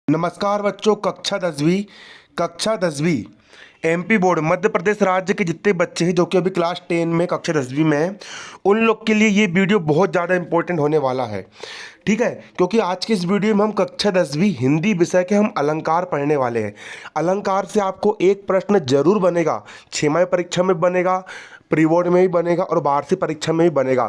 नमस्कार बच्चों। कक्षा दसवीं एमपी बोर्ड मध्य प्रदेश राज्य के जितने बच्चे हैं जो कि अभी क्लास 10 में कक्षा 10वीं में हैं, उन लोग के लिए ये वीडियो बहुत ज़्यादा इंपॉर्टेंट होने वाला है। ठीक है, क्योंकि आज के इस वीडियो में हम कक्षा 10वीं हिंदी विषय के हम अलंकार पढ़ने वाले हैं। अलंकार से आपको एक प्रश्न जरूर बनेगा, 6 परीक्षा में बनेगा, प्री बोर्ड में भी बनेगा और वार्षिक परीक्षा में भी बनेगा।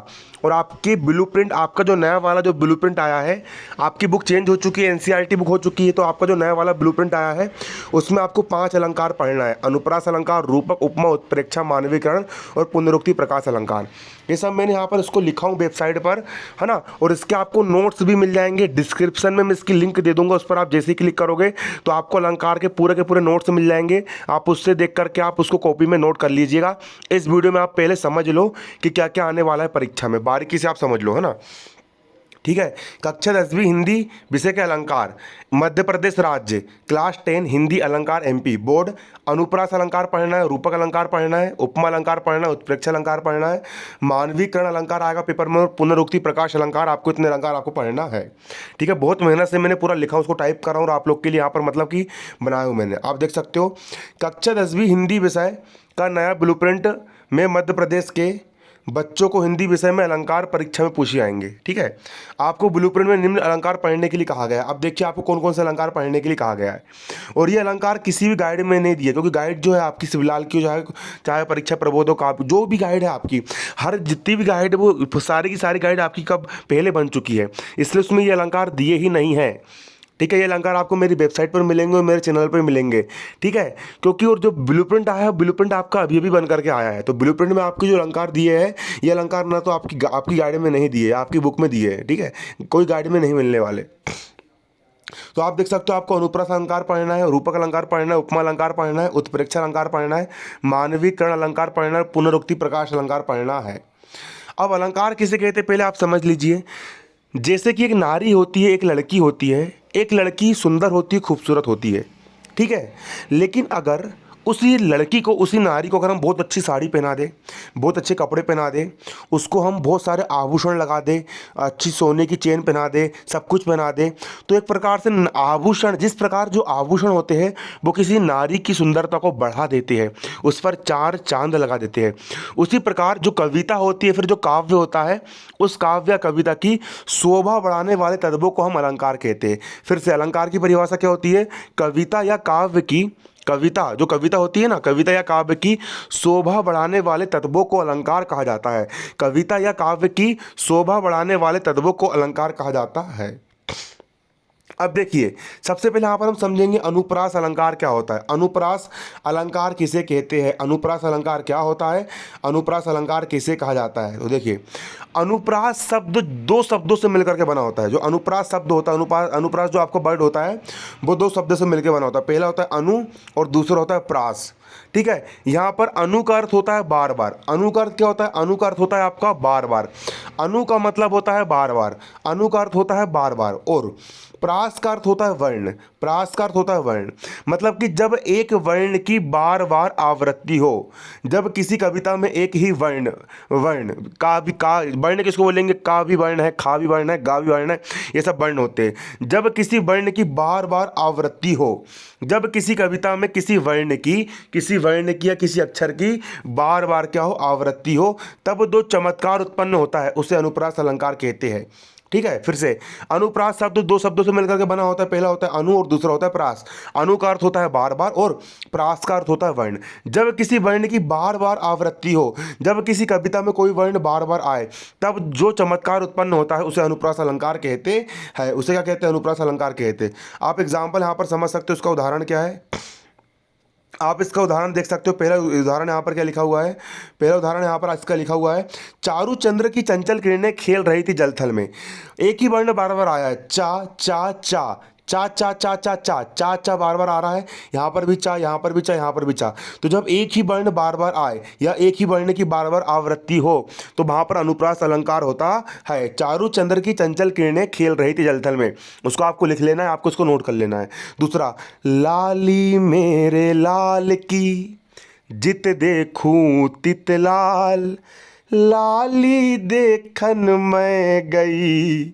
और आपकी ब्लूप्रिंट, आपका जो नया वाला जो ब्लूप्रिंट आया है, आपकी बुक चेंज हो चुकी है, एनसीईआरटी बुक हो चुकी है, तो आपका जो नया वाला ब्लूप्रिंट आया है उसमें आपको 5 अलंकार पढ़ना है। अनुप्रास अलंकार, रूपक, उपमा, उत्प्रेक्षा, मानवीकरण और पुनरुक्ति प्रकाश अलंकार। ये सब मैंने यहाँ पर इसको लिखा हूँ वेबसाइट पर, है ना। और इसके आपको नोट्स भी मिल जाएंगे, डिस्क्रिप्शन में मैं इसकी लिंक दे दूंगा, उस पर आप जैसे ही क्लिक करोगे तो आपको अलंकार के पूरे नोट्स मिल जाएंगे। आप उससे देख करके आप उसको कॉपी में नोट कर लीजिएगा। इस वीडियो में आप पहले समझ लो कि क्या क्या आने वाला है परीक्षा में, बारीकी से आप समझ लो, है ना। ठीक है, कक्षा 10वीं हिंदी विषय के अलंकार, मध्य प्रदेश राज्य, क्लास 10 हिंदी अलंकार एमपी बोर्ड। अनुप्रास अलंकार पढ़ना है, रूपक अलंकार पढ़ना है, उपमा अलंकार पढ़ना है, उत्प्रेक्षा अलंकार पढ़ना है, मानवीकरण अलंकार आएगा पेपर में, पुनरुक्ति प्रकाश अलंकार। आपको इतने अलंकार आपको पढ़ना है। ठीक है, बहुत मेहनत से मैंने पूरा लिखा, उसको टाइप कर रहा हूँ और आप लोग के लिए यहाँ पर मतलब कि बनाया हूँ मैंने। आप देख सकते हो कक्षा 10वीं हिंदी विषय का नया ब्लूप्रिंट में मध्य प्रदेश के बच्चों को हिंदी विषय में अलंकार परीक्षा में पूछे आएंगे। ठीक है, आपको ब्लूप्रिंट में निम्न अलंकार पढ़ने के लिए कहा गया है। अब देखिए आपको कौन कौन से अलंकार पढ़ने के लिए कहा गया है। और ये अलंकार किसी भी गाइड में नहीं दिए, क्योंकि गाइड जो है आपकी शिवलाल की, जो है चाहे परीक्षा प्रबोधक आप जो भी गाइड है आपकी, हर जितनी भी गाइड है वो सारी की सारी गाइड आपकी कब पहले बन चुकी है, इसलिए उसमें ये अलंकार दिए ही नहीं है। ठीक है, ये अलंकार आपको मेरी वेबसाइट पर मिलेंगे और मेरे चैनल पर मिलेंगे। ठीक है, क्योंकि और जो ब्लूप्रिंट आया है, ब्लूप्रिंट आपका अभी अभी बन करके आया है, तो ब्लूप्रिंट में आपके जो अलंकार दिए हैं, ये अलंकार ना तो आपकी गाइड में नहीं दिए, आपकी बुक में दिए हैं। ठीक है, कोई गाइड में नहीं मिलने वाले। तो आप देख सकते हो, आपको अनुप्रास अलंकार पढ़ना है, रूपक अलंकार पढ़ना है, उपमा अलंकार पढ़ना है, उत्प्रेक्षा अलंकार पढ़ना है, मानवीकरण अलंकार पढ़ना है, पुनरुक्ति प्रकाश अलंकार पढ़ना है। अब अलंकार किसे कहते हैं पहले आप समझ लीजिए। जैसे कि एक नारी होती है, एक लड़की होती है, एक लड़की सुंदर होती है, खूबसूरत होती है। ठीक है, लेकिन अगर उसी लड़की को, उसी नारी को अगर हम बहुत अच्छी साड़ी पहना दें, बहुत अच्छे कपड़े पहना दें, उसको हम बहुत सारे आभूषण लगा दें, अच्छी सोने की चेन पहना दें, सब कुछ पहना दें, तो एक प्रकार से आभूषण, जिस प्रकार जो आभूषण होते हैं वो किसी नारी की सुंदरता को बढ़ा देते हैं, उस पर चार चांद लगा देते हैं। उसी प्रकार जो कविता होती है, फिर जो काव्य होता है, उस काव्य या कविता की शोभा बढ़ाने वाले तत्वों को हम अलंकार कहते हैं। फिर से अलंकार की परिभाषा क्या होती है? कविता या काव्य की, कविता जो कविता होती है ना, कविता या काव्य की शोभा बढ़ाने वाले तत्वों को अलंकार कहा जाता है। कविता या काव्य की शोभा बढ़ाने वाले तत्वों को अलंकार कहा जाता है। अब देखिए, सबसे पहले यहाँ पर हम समझेंगे अनुप्रास अलंकार क्या होता है। अनुप्रास अलंकार किसे कहते हैं? अनुप्रास अलंकार क्या होता है? अनुप्रास अलंकार किसे कहा जाता है? तो देखिए, अनुप्रास शब्द दो शब्दों से मिलकर के बना होता है। जो अनुप्रास शब्द होता है, अनुप्रास जो आपका वर्ड होता है, वो दो शब्द से मिलकर बना होता है। पहला होता है अनु और दूसरा होता है प्रास। ठीक है, यहाँ पर अनु का अर्थ होता है बार बार। अनु का अर्थ क्या होता है? अनु का अर्थ होता है आपका बार बार। अनु का मतलब होता है बार बार, अनु का अर्थ होता है बार बार। और प्रास का अर्थ होता है वर्ण। प्रास का अर्थ होता है वर्ण, मतलब कि जब एक वर्ण की बार बार आवृत्ति हो, जब किसी कविता में एक ही वर्ण, वर्ण का भी, का वर्ण किसको बोलेंगे? का भी वर्ण है, खा भी वर्ण है, गा भी वर्ण है, ये सब वर्ण होते हैं। जब किसी वर्ण की बार बार आवृत्ति हो, जब किसी कविता में किसी वर्ण की, या किसी अक्षर की बार बार क्या हो? आवृत्ति हो, तब दो चमत्कार उत्पन्न होता है, उसे अनुप्रास अलंकार कहते हैं। ठीक है, फिर से, अनुप्रास शब्द दो शब्दों से मिलकर के बना होता है। पहला होता है अनु और दूसरा होता है प्रास। अनु का अर्थ होता है बार बार और प्रास का अर्थ होता है वर्ण। जब किसी वर्ण की बार बार आवृत्ति हो, जब किसी कविता में कोई वर्ण बार बार आए, तब जो चमत्कार उत्पन्न होता है उसे अनुप्रास अलंकार कहते हैं। उसे क्या कहते हैं? अनुप्रास अलंकार कहते हैं। आप एग्जाम्पल यहाँ पर समझ सकते हो, उसका उदाहरण क्या है, आप इसका उदाहरण देख सकते हो। पहला उदाहरण यहाँ पर क्या लिखा हुआ है? पहला उदाहरण यहाँ पर इसका लिखा हुआ है, चारु चंद्र की चंचल किरणें खेल रही थी जलथल में। एक ही वर्ण बार बार आया है, चा चा चा, चा चा चा चा चा, चा चा बार बार आ रहा है, यहाँ पर भी चा, यहाँ पर भी चा, यहाँ पर भी चा। तो जब एक ही वर्ण बार बार आए या एक ही वर्ण की बार बार आवृत्ति हो, तो वहाँ पर अनुप्रास अलंकार होता है। चारु चंद्र की चंचल किरणें खेल रही थी जलथल में, उसको आपको लिख लेना है, आपको उसको नोट कर लेना है। दूसरा, लाली मेरे लाल की जित देखूं तित लाल, लाली देखन मैं गई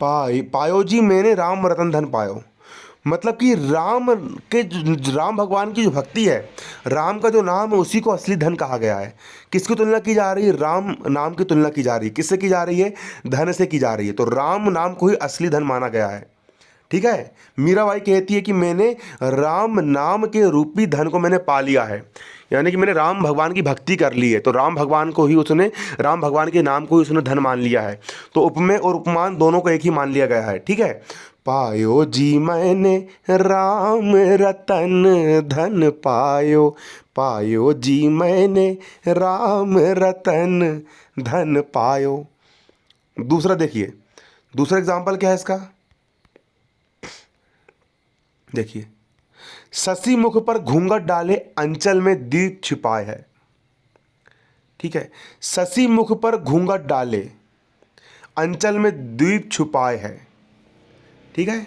पायो जी मैंने राम रतन धन पायो। मतलब कि राम भगवान की जो भक्ति है, राम का जो नाम है उसी को असली धन कहा गया है। किसकी तुलना की जा रही है? राम नाम की तुलना की जा रही है। किससे की जा रही है? धन से की जा रही है। तो राम नाम को ही असली धन माना गया है। ठीक है। मीराबाई कहती है कि मैंने राम नाम के रूपी धन को मैंने पा लिया है, यानी कि मैंने राम भगवान की भक्ति कर ली है। तो राम भगवान को ही उसने, राम भगवान के नाम को ही उसने धन मान लिया है। तो उपमेय और उपमान दोनों को एक ही मान लिया गया है। ठीक है। पायो जी मैंने राम रतन धन पायो, पायो जी मैंने राम रतन धन पायो। दूसरा देखिए, दूसरा एग्जाम्पल क्या है इसका, देखिए, शशि मुख पर घूंघट डाले अंचल में दीप छिपाए है। ठीक है। शशि मुख पर घूंघट डाले अंचल में दीप छुपाए है। ठीक है।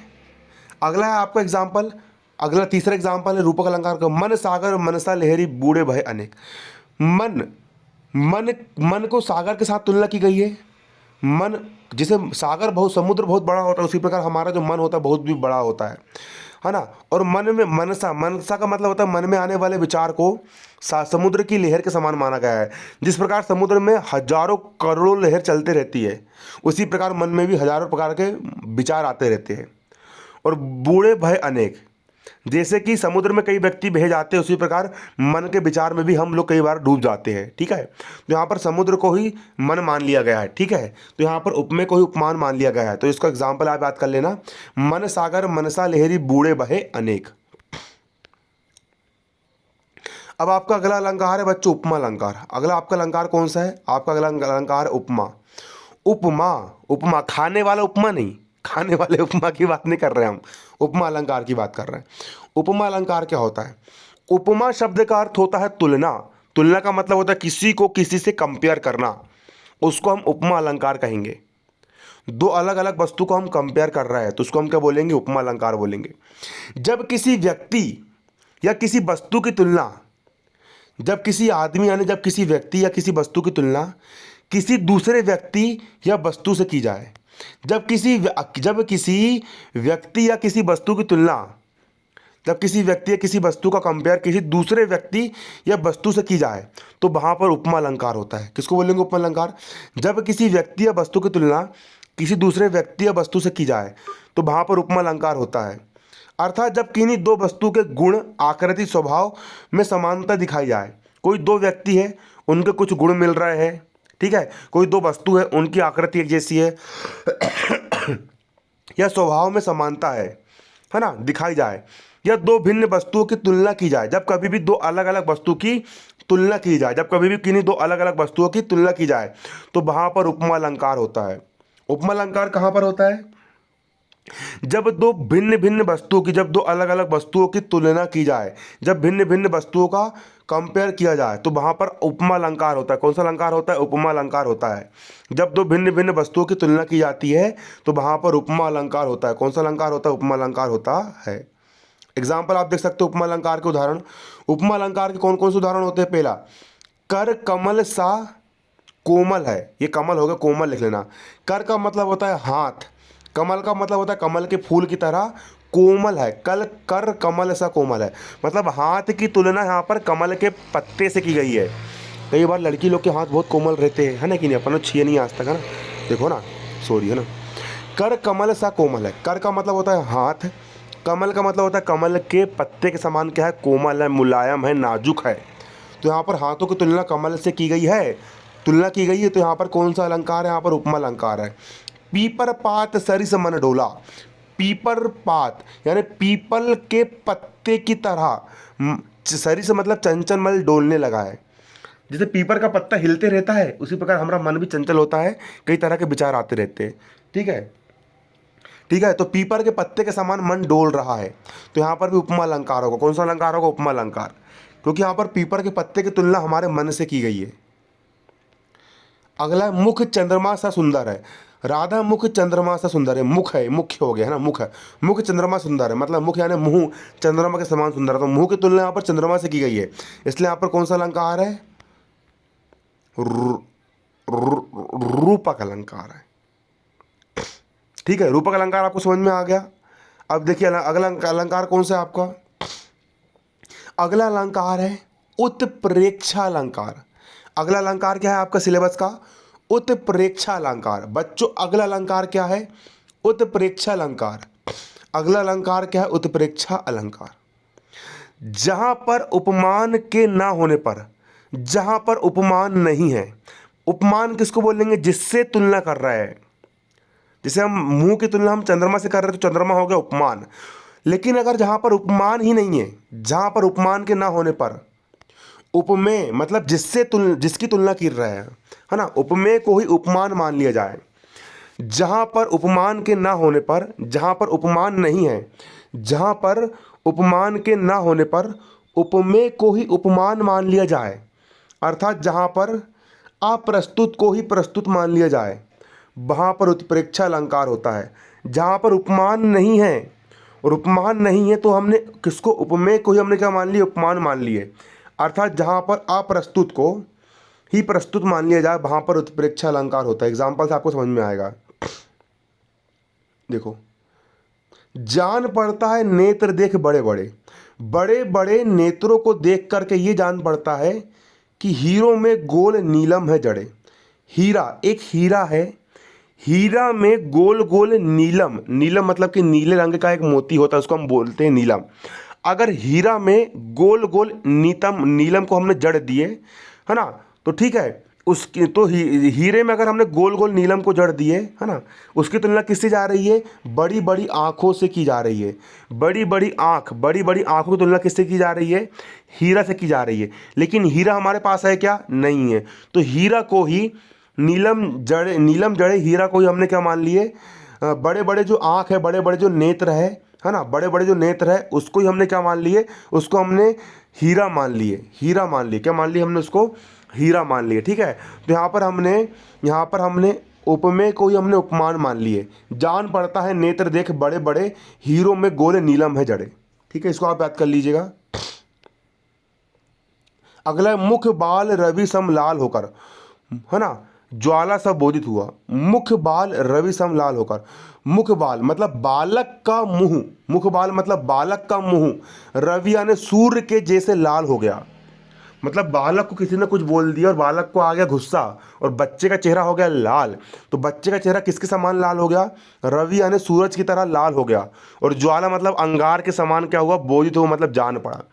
अगला है आपका एग्जाम्पल, अगला तीसरा एग्जाम्पल है रूपक अलंकार का। मन सागर मनसा लहरी बूढ़े भय अनेक। मन मन मन को सागर के साथ तुलना की गई है। मन, जिसे सागर बहुत, समुद्र बहुत बड़ा होता है, उसी प्रकार हमारा जो मन होता है बहुत भी बड़ा होता है ना। और मन में मनसा, मनसा का मतलब होता है मन में आने वाले विचार को समुद्र की लहर के समान माना गया है। जिस प्रकार समुद्र में हजारों करोड़ों लहर चलते रहती है, उसी प्रकार मन में भी हजारों प्रकार के विचार आते रहते हैं। और बूढ़े भय अनेक, जैसे कि समुद्र में कई व्यक्ति बह जाते हैं, उसी प्रकार मन के विचार में भी हम लोग कई बार डूब जाते हैं। ठीक है। तो यहाँ पर समुद्र को ही मन मान लिया गया है। ठीक है। तो यहाँ पर उपमेय को ही उपमान मान लिया गया है। तो इसका एग्जाम्पल आप याद कर लेना, मन सागर मनसा लहरी बूढ़े बहे अनेक। अब आपका अगला अलंकार है बच्चों उपमा अलंकार। अगला आपका अलंकार कौन सा है? आपका अगला अलंकार है उपमा। उपमा, उपमा खाने वाला उपमा नहीं, खाने वाले उपमा की बात नहीं कर रहे हम, उपमा अलंकार की बात कर रहे हैं। उपमा अलंकार क्या होता है? उपमा शब्द का अर्थ होता है तुलना। तुलना का मतलब होता है किसी को किसी से कंपेयर करना, उसको हम उपमा अलंकार कहेंगे। दो अलग अलग वस्तु को हम कंपेयर कर रहे हैं तो उसको हम क्या बोलेंगे? उपमा अलंकार बोलेंगे। जब किसी व्यक्ति या किसी वस्तु की तुलना, जब किसी आदमी यानी जब किसी व्यक्ति या किसी वस्तु की तुलना किसी दूसरे व्यक्ति या वस्तु से की जाए, जब किसी व्यक्ति या किसी वस्तु की तुलना, जब किसी व्यक्ति या किसी वस्तु का कंपेयर किसी दूसरे व्यक्ति या वस्तु से की जाए तो वहाँ पर उपमा अलंकार होता है। किसको बोलेंगे उपमा अलंकार? जब किसी व्यक्ति या वस्तु की तुलना किसी दूसरे व्यक्ति या वस्तु से की जाए तो वहाँ पर उपमा अलंकार होता है। अर्थात जब किन्हीं दो वस्तु के गुण, आकृति, स्वभाव में समानता दिखाई जाए। कोई दो व्यक्ति है, उनके कुछ गुण मिल रहे हैं। ठीक है। कोई दो वस्तु है, उनकी आकृति एक जैसी है या स्वभाव में समानता है ना, दिखाई जाए, या दो भिन्न वस्तुओं की तुलना की जाए। जब कभी भी दो अलग अलग वस्तु की तुलना की जाए, जब कभी भी किन्हीं दो अलग अलग वस्तुओं की तुलना की जाए तो वहाँ पर उपमा अलंकार होता है। उपमा अलंकार कहाँ पर होता है? जब दो भिन्न भिन्न वस्तुओं की, जब दो अलग अलग वस्तुओं की तुलना की जाए, जब भिन्न भिन्न वस्तुओं का कंपेयर किया जाए तो वहाँ पर उपमा अलंकार होता है। कौन सा अलंकार होता है? उपमा अलंकार होता है। जब दो भिन्न भिन्न वस्तुओं की तुलना की जाती है तो वहाँ पर उपमा अलंकार होता है। कौन सा अलंकार होता है? उपमा अलंकार होता है। एग्जाम्पल आप देख सकते हो उपमा अलंकार के उदाहरण। उपमा अलंकार के कौन कौन से उदाहरण होते हैं? पहला, कर कमल सा कोमल है। ये कमल होगा, कोमल लिख लेना। कर का मतलब होता है हाथ, कमल का मतलब होता है कमल के फूल की तरह कोमल है। कर कमल सा कोमल है, मतलब हाथ की तुलना यहाँ पर कमल के पत्ते से की गई है। कई बार लड़की लोग के हाथ बहुत कोमल रहते हैं, है ना कि नहीं? अपन छुए नहीं आज तक, है ना, देखो ना, सॉरी, है ना। कर कमल सा कोमल है। कर का मतलब होता है हाथ, कमल का मतलब होता है कमल के पत्ते के समान क्या है? कोमल है, मुलायम है, नाजुक है। तो यहाँ पर हाथों की तुलना कमल से की गई है, तुलना की गई है। तो यहाँ पर कौन सा अलंकार है? यहाँ पर उपमा अलंकार है। पीपर पात सरिस मन डोला। पीपर पात यानी पीपल के पत्ते की तरह, सरिस मतलब चंचल मल डोलने लगा है। जैसे पीपर का पत्ता हिलते रहता है उसी प्रकार हमारा मन भी चंचल होता है, कई तरह के विचार आते रहते हैं। ठीक है। ठीक है। तो पीपर के पत्ते के समान मन डोल रहा है, तो यहाँ पर भी उपमा अलंकार होगा। कौन सा अलंकार होगा? उपमा अलंकार, क्योंकि यहाँ पर पीपर के पत्ते की तुलना हमारे मन से की गई है। अगला, मुख चंद्रमा सा सुंदर है। राधा मुख चंद्रमा सा सुंदर है। मुख है, मुख्य हो गया, है ना, मुख है। मुख चंद्रमा सुंदर है, मतलब मुख यानी मुंह चंद्रमा के समान सुंदर है। तो मुंह की तुलना यहाँ पर चंद्रमा से की गई है, इसलिए यहाँ पर कौन सा अलंकार है? रूपक अलंकार है। ठीक है, रूपक अलंकार आपको समझ में आ गया। अब देखिए अगला अलंकार कौन सा है आपका, अगला अलंकार है उत्प्रेक्षा अलंकार। अगला अलंकार क्या है आपका सिलेबस का, उत्प्रेक्षा अलंकार। बच्चों अगला अलंकार क्या है, उत्प्रेक्षा अलंकार। अगला अलंकार क्या है, उत्प्रेक्षा अलंकार। जहां पर उपमान के ना होने पर, जहां पर उपमान नहीं है, उपमान किसको बोलेंगे, जिससे तुलना कर रहा है। जैसे हम मुंह की तुलना हम चंद्रमा से कर रहे हैं तो चंद्रमा हो गया उपमान। लेकिन अगर जहां पर उपमान ही नहीं है, जहां पर उपमान के ना होने पर, उपमेय मतलब जिसकी तुलना कर रहा है ना, उपमेय को ही उपमान मान लिया जाए। जहां पर उपमान के ना होने पर, जहां पर उपमान नहीं है, जहां पर उपमान के ना होने पर उपमेय को ही उपमान मान लिया जाए, अर्थात जहां पर अप्रस्तुत को ही प्रस्तुत मान लिया जाए, वहां पर उत्प्रेक्षा अलंकार होता है। जहां पर उपमान नहीं है, और उपमान नहीं है तो हमने किसको, उपमेय को ही हमने क्या मान लिया, उपमान मान लिए, अर्थात जहां पर अप्रस्तुत को ही प्रस्तुत मान लिया जाए, वहां पर उत्प्रेक्षा अलंकार होता है। एग्जाम्पल से आपको समझ में आएगा। देखो, जान पड़ता है नेत्र देख बड़े बड़े, बड़े बड़े नेत्रों को देख करके ये जान पड़ता है कि हीरों में गोल नीलम है जड़े। हीरा, एक हीरा है, हीरा में गोल गोल नीलम, नीलम मतलब कि नीले रंग का एक मोती होता है, उसको हम बोलते हैं नीलम। अगर हीरा में गोल गोल नीलम को हमने जड़ दिए, है ना, तो ठीक है, उसकी तो हीरे में अगर हमने गोल गोल नीलम को जड़ दिए, है ना, उसकी तुलना किससे जा रही है, बड़ी बड़ी आँखों से की जा रही है। बड़ी बड़ी आँखों की तुलना किससे की जा रही है, हीरा से की जा रही है। लेकिन हीरा हमारे पास है क्या, नहीं है, तो हीरा को ही नीलम जड़े हीरा को ही हमने क्या मान लिए, बड़े बड़े जो आँख है, बड़े बड़े जो नेत्र है ना, बड़े बड़े जो नेत्र है उसको ही हमने क्या मान लिए, उसको हमने हीरा मान लिए, हीरा मान लिए, क्या मान लिए हमने, उसको हीरा मान लिए। ठीक है, तो यहाँ पर हमने उपमेय को ही हमने उपमान मान लिए। जान पड़ता है नेत्र देख बड़े बड़े, हीरों में गोल नीलम है जड़े। ठीक है, इसको आप याद कर लीजिएगा। अगला मुख बाल रवि सम लाल होकर, है ना, ज्वाला सा बोधित हुआ। मुख बाल रवि सम लाल होकर, मुख बाल मतलब बालक का मुंह, मुख बाल मतलब बालक का मुंह रवि यानी सूर्य के जैसे लाल हो गया। मतलब बालक को किसी ने कुछ बोल दिया और बालक को आ गया गुस्सा और बच्चे का चेहरा हो गया लाल। तो बच्चे का चेहरा किसके समान लाल हो गया, रवि यानी सूरज की तरह लाल हो गया। और ज्वाला मतलब अंगार के समान क्या हुआ, बोधित हुआ मतलब जान पड़ा।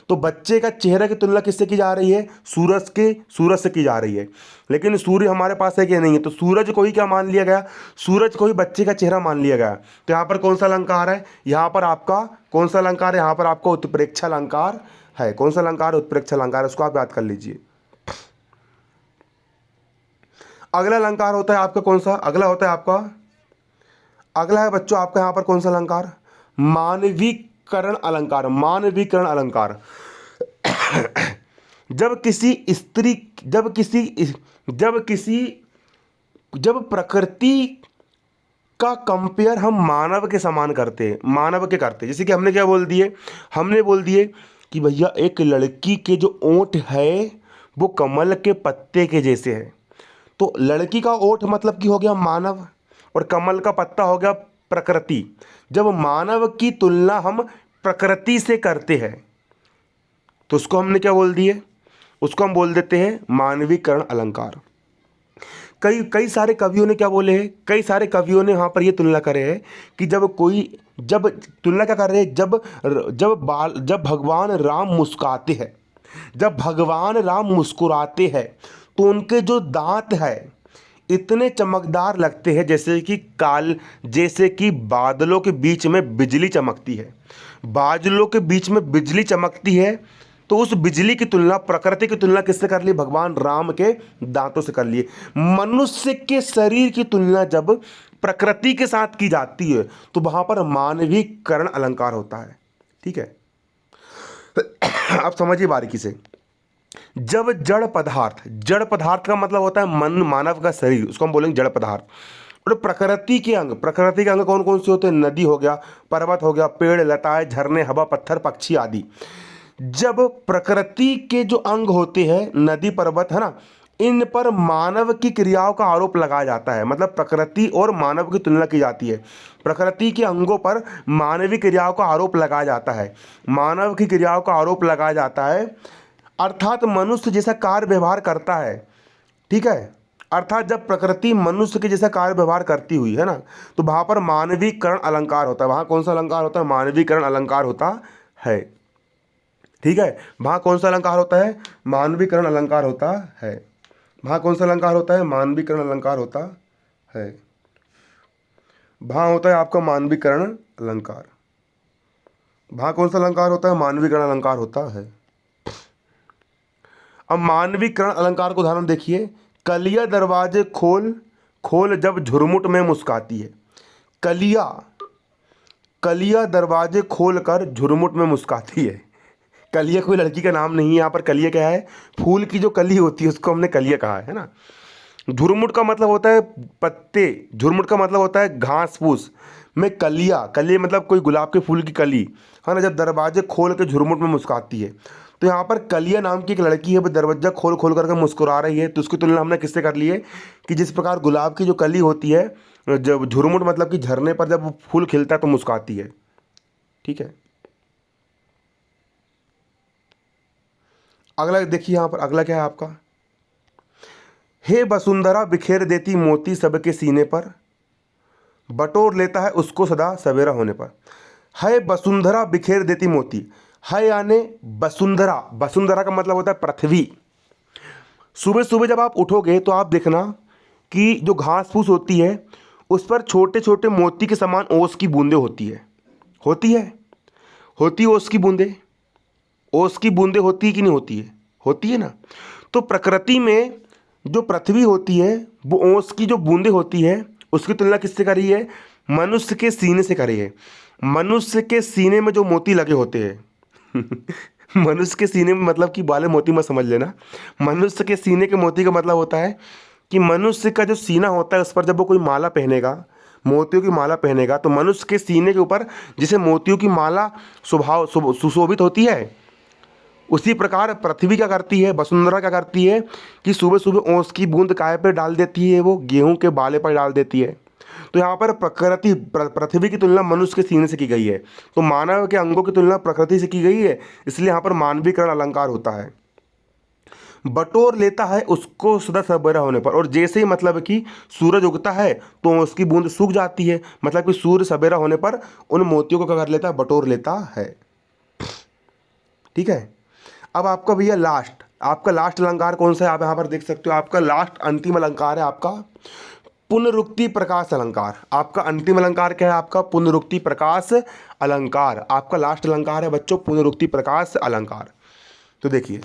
तो बच्चे का चेहरा की तुलना किससे की जा रही है, सूरज से की जा रही है। लेकिन सूर्य हमारे पास है कि नहीं है, तो सूरज को ही क्या मान लिया गया, सूरज को ही बच्चे का चेहरा मान लिया गया। तो यहाँ पर कौन सा अलंकार है, यहाँ पर आपका कौन सा अलंकार है, यहाँ पर आपका उत्प्रेक्षा अलंकार है। कौन सा अलंकार, उत्प्रेक्षा अलंकार, उसको आप याद कर लीजिए। अगला अलंकार होता है आपका कौन सा, अगला होता है आपका, अगला है बच्चों आपका यहाँ पर कौन सा अलंकार, मानवीकरण अलंकार। मानवीकरण अलंकार जब प्रकृति का कंपेयर हम मानव के समान करते हैं, मानव के करते हैं। जैसे कि हमने क्या बोल दिए, हमने बोल दिए कि भैया एक लड़की के जो ओंठ है वो कमल के पत्ते के जैसे है। तो लड़की का ओंठ मतलब कि हो गया मानव, और कमल का पत्ता हो गया प्रकृति। जब मानव की तुलना हम प्रकृति से करते हैं तो उसको हमने क्या बोल दिए, उसको हम बोल देते हैं मानवीकरण अलंकार। कई सारे कवियों ने क्या बोले हैं, कई सारे कवियों ने यहाँ पर ये तुलना करे हैं कि जब तुलना क्या कर रहे हैं, जब भगवान राम मुस्कुराते हैं, जब भगवान राम मुस्कुराते हैं तो उनके जो दांत है इतने चमकदार लगते हैं जैसे कि बादलों के बीच में बिजली चमकती है। बादलों के बीच में बिजली चमकती है, तो उस बिजली की तुलना, प्रकृति की तुलना किससे कर ली, भगवान राम के दांतों से कर लिए। मनुष्य के शरीर की तुलना जब प्रकृति के साथ की जाती है तो वहां पर मानवीकरण अलंकार होता है। ठीक है, आप समझिए बारीकी से। जब जड़ पदार्थ का मतलब होता है मन, मानव का शरीर, उसको हम बोलेंगे जड़ पदार्थ। और प्रकृति के अंग कौन कौन से होते हैं, नदी हो गया, पर्वत हो गया, पेड़ लताएं, झरने, हवा, पत्थर, पक्षी आदि। जब प्रकृति के जो अंग होते हैं, नदी पर्वत, है ना, इन पर मानव की क्रियाओं का आरोप लगाया जाता है। मतलब प्रकृति और मानव की तुलना की जाती है। प्रकृति के अंगों पर मानवीय क्रियाओं का आरोप लगाया जाता है, मानव की क्रियाओं का आरोप लगाया जाता है। अर्थात मनुष्य जैसा कार्य व्यवहार करता है, ठीक है। अर्थात जब प्रकृति मनुष्य के जैसा कार्य व्यवहार करती हुई है ना, तो वहाँ पर मानवीकरण अलंकार होता है। वहाँ कौन सा अलंकार होता है? मानवीकरण अलंकार होता है, ठीक है। वहाँ कौन सा अलंकार होता है? मानवीकरण अलंकार होता है। वहाँ कौन सा अलंकार होता है? मानवीकरण अलंकार होता है। वहाँ होता है आपका मानवीकरण अलंकार। वहाँ कौन सा अलंकार होता है? मानवीकरण अलंकार होता है। अब मानवीकरण अलंकार को उदाहरण देखिए। कलिया दरवाजे खोल खोल जब झुरमुट में मुस्काती है। कलिया, कलिया दरवाजे खोल कर झुरमुट में मुस्काती है। कलिया कोई लड़की का नाम नहीं है, यहाँ पर कलिया क्या है? फूल की जो कली होती है उसको हमने कलिया कहा है ना। झुरमुट का मतलब होता है पत्ते, झुरमुट का मतलब होता है घास फूस में कलिया, कलिया मतलब कोई गुलाब के फूल की कली, है ना। जब दरवाजे खोल के झुरमुट में मुस्काती है, तो यहाँ पर कलिया नाम की एक लड़की है, वो दरवाजा खोल खोल करके मुस्कुरा रही है। तो उसकी तुलना हमने किससे कर ली है कि जिस प्रकार गुलाब की जो कली होती है, जब झुरमुट मतलब कि झरने पर जब वो फूल खिलता है तो मुस्काती है, ठीक है। अगला देखिए, यहाँ पर अगला क्या है आपका? हे वसुंधरा बिखेर देती मोती सबके सीने पर, बटोर लेता है उसको सदा सवेरा होने पर। है वसुंधरा बिखेर देती मोती, है यानी वसुंधरा, वसुंधरा का मतलब होता है पृथ्वी। सुबह सुबह जब आप उठोगे तो आप देखना कि जो घास फूस होती है उस पर छोटे छोटे मोती के समान ओस की बूंदें होती है, होती है, होती है ओस की बूंदें। ओस की बूंदें होती है कि नहीं होती है? होती है ना। तो प्रकृति में जो पृथ्वी होती है वो ओस की जो बूंदें होती है उसकी तुलना किससे करी है? मनुष्य के सीने से करी है। मनुष्य के सीने में जो मोती लगे होते हैं मनुष्य के सीने में मतलब कि बाले मोती मत समझ लेना। मनुष्य के सीने के मोती का मतलब होता है कि मनुष्य का जो सीना होता है उस पर जब वो कोई माला पहनेगा, मोतियों की माला पहनेगा, तो मनुष्य के सीने के ऊपर जिसे मोतियों की माला सुशोभित होती है, उसी प्रकार पृथ्वी क्या करती है, वसुंधरा क्या करती है कि सुबह सुबह ओस की बूंद काय पर डाल देती है? वो गेहूं के बाले पर डाल देती है। तो यहाँ पर प्रकृति पृथ्वी की तुलना मनुष्य के सीने से की गई है, तो मानव के अंगों की तुलना प्रकृति से की गई है, इसलिए यहाँ पर मानवीकरण अलंकार होता है। बटोर लेता है उसको सदा सवेरा होने पर, और जैसे ही मतलब कि सूरज उगता है तो उसकी बूंद सूख जाती है, मतलब कि सूर्य सवेरा होने पर उन मोतियों को क्या कर लेता है? बटोर लेता है, ठीक है। अब आपका भैया लास्ट, आपका लास्ट अलंकार कौन सा है? आप यहाँ पर देख सकते हो, आपका लास्ट अंतिम अलंकार है आपका पुनरुक्ति प्रकाश अलंकार। आपका अंतिम अलंकार क्या है? आपका पुनरुक्ति प्रकाश अलंकार। आपका लास्ट अलंकार है बच्चों पुनरुक्ति प्रकाश अलंकार। तो देखिए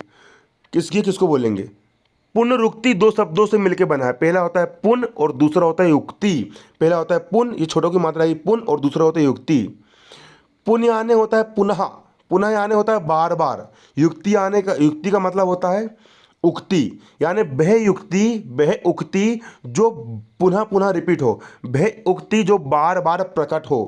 किसको बोलेंगे? पुनरुक्ति दो शब्दों से मिलकर बना है। पहला होता है पुन और दूसरा होता है युक्ति। पहला होता है पुन, ये छोटों की मात्रा है पुन, और दूसरा होता है युक्ति। पुन आने होता है पुनः, पुनः आने होता है बार बार। युक्ति आने का, युक्ति का मतलब होता है उक्ति, यानी वह युक्ति, वह उक्ति जो पुनः पुनः रिपीट हो, वह उक्ति जो बार बार प्रकट हो।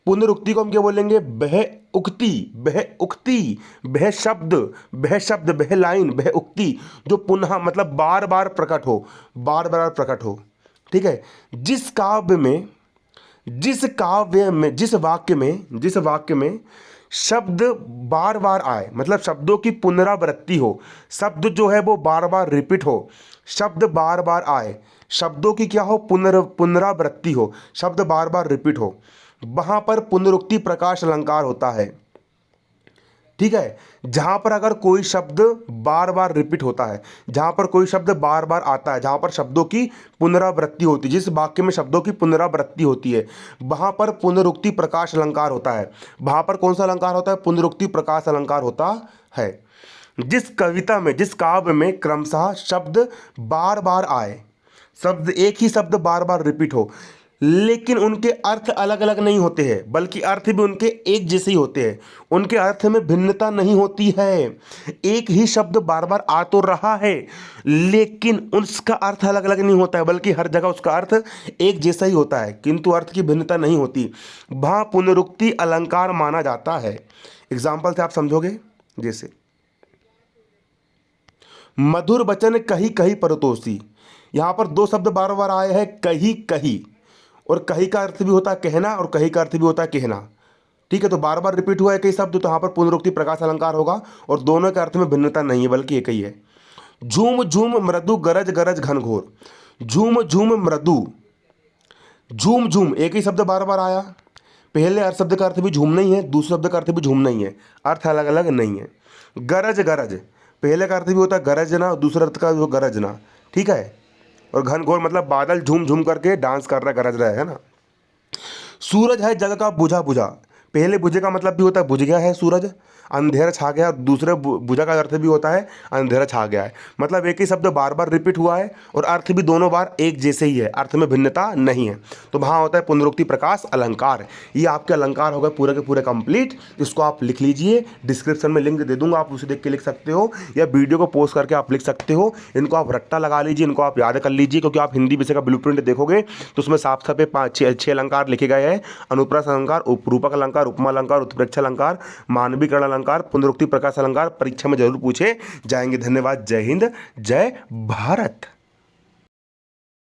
पुनरुक्ति को हम क्या बोलेंगे? वह उक्ति, वह उक्ति, वह शब्द, वह शब्द, वह लाइन, वह उक्ति जो पुनः मतलब बार बार प्रकट हो, बार बार प्रकट हो, ठीक है। जिस काव्य में, जिस काव्य में, जिस वाक्य में, जिस वाक्य में शब्द बार बार आए, मतलब शब्दों की पुनरावृत्ति हो, शब्द जो है वो बार बार रिपीट हो, शब्द बार बार आए, शब्दों की क्या हो? पुनरावृत्ति हो, शब्द बार बार रिपीट हो, वहां पर पुनरुक्ति प्रकाश अलंकार होता है, ठीक है। जहां पर अगर कोई शब्द बार बार रिपीट होता है, जहां पर कोई शब्द बार बार आता है, जहां पर शब्दों की पुनरावृत्ति होती है, जिस वाक्य में शब्दों की पुनरावृत्ति होती है, वहां पर पुनरुक्ति प्रकाश अलंकार होता है। वहां पर कौन सा अलंकार होता है? पुनरुक्ति प्रकाश अलंकार होता है। जिस कविता में, जिस काव्य में क्रमशः शब्द बार बार आए, शब्द एक ही शब्द बार बार रिपीट हो, लेकिन उनके अर्थ अलग अलग नहीं होते हैं, बल्कि अर्थ भी उनके एक जैसे ही होते हैं, उनके अर्थ में भिन्नता नहीं होती है। एक ही शब्द बार बार आ तो रहा है लेकिन उसका अर्थ अलग अलग नहीं होता है, बल्कि हर जगह उसका अर्थ एक जैसा ही होता है, किंतु अर्थ की भिन्नता नहीं होती। वहाँ पुनरुक्ति अलंकार माना जाता है। एग्जाम्पल से आप समझोगे, जैसे मधुर वचन कही कही परतोषी। यहाँ पर दो शब्द बार बार आए हैं, कही कही, और कही का अर्थ भी होता है कहना और कही का अर्थ भी होता है कहना। ठीक है, तो बार बार रिपीट हुआ है कई शब्द, तो यहाँ पर पुनरुक्ति प्रकाश अलंकार होगा और दोनों के अर्थ में भिन्नता नहीं है बल्कि एक ही है। झूम झूम मृदु गरज गरज घनघोर। झूम झूम मृदु, झूम झूम एक ही शब्द बार बार आया। पहले अर्थ शब्द का अर्थ भी झूमना ही है, दूसरे शब्द का अर्थ भी झूमना ही है, अर्थ अलग अलग नहीं है। गरज गरज, पहले का अर्थ भी होता है गरजना और दूसरे अर्थ का जो गरजना। ठीक है, और घनघोर मतलब बादल झूम झूम करके डांस कर रहा है, गरज रहा है ना। सूरज है जग का बुझा बुझा, पहले बुझे का मतलब भी होता है बुझ गया है सूरज, अंधेरा छा गया, और दूसरे बुझा का अर्थ भी होता है अंधेरा छा गया है। मतलब एक ही शब्द बार बार रिपीट हुआ है और अर्थ भी दोनों बार एक जैसे ही है, अर्थ में भिन्नता नहीं है। तो वहाँ होता है पुनरुक्ति प्रकाश अलंकार। ये आपके अलंकार हो गए पूरे के पूरे कंप्लीट। इसको आप लिख लीजिए, डिस्क्रिप्शन में लिंक दे दूंगा, आप उसे देख के लिख सकते हो या वीडियो को पोस्ट करके आप लिख सकते हो। इनको आप रट्टा लगा लीजिए, इनको आप याद कर लीजिए, क्योंकि आप हिंदी विषय का ब्लूप्रिंट देखोगे तो उसमें साफ साफ 5-6 अलंकार लिखे गए हैं। अनुप्रास अलंकार, उपरूपक अलंकार, उपमा अलंकार, उत्प्रेक्षा अलंकार, मानवीकरण अलंकार, पुनरुक्ति प्रकाश अलंकार परीक्षा में जरूर पूछे जाएंगे। धन्यवाद। जय हिंद, जय भारत।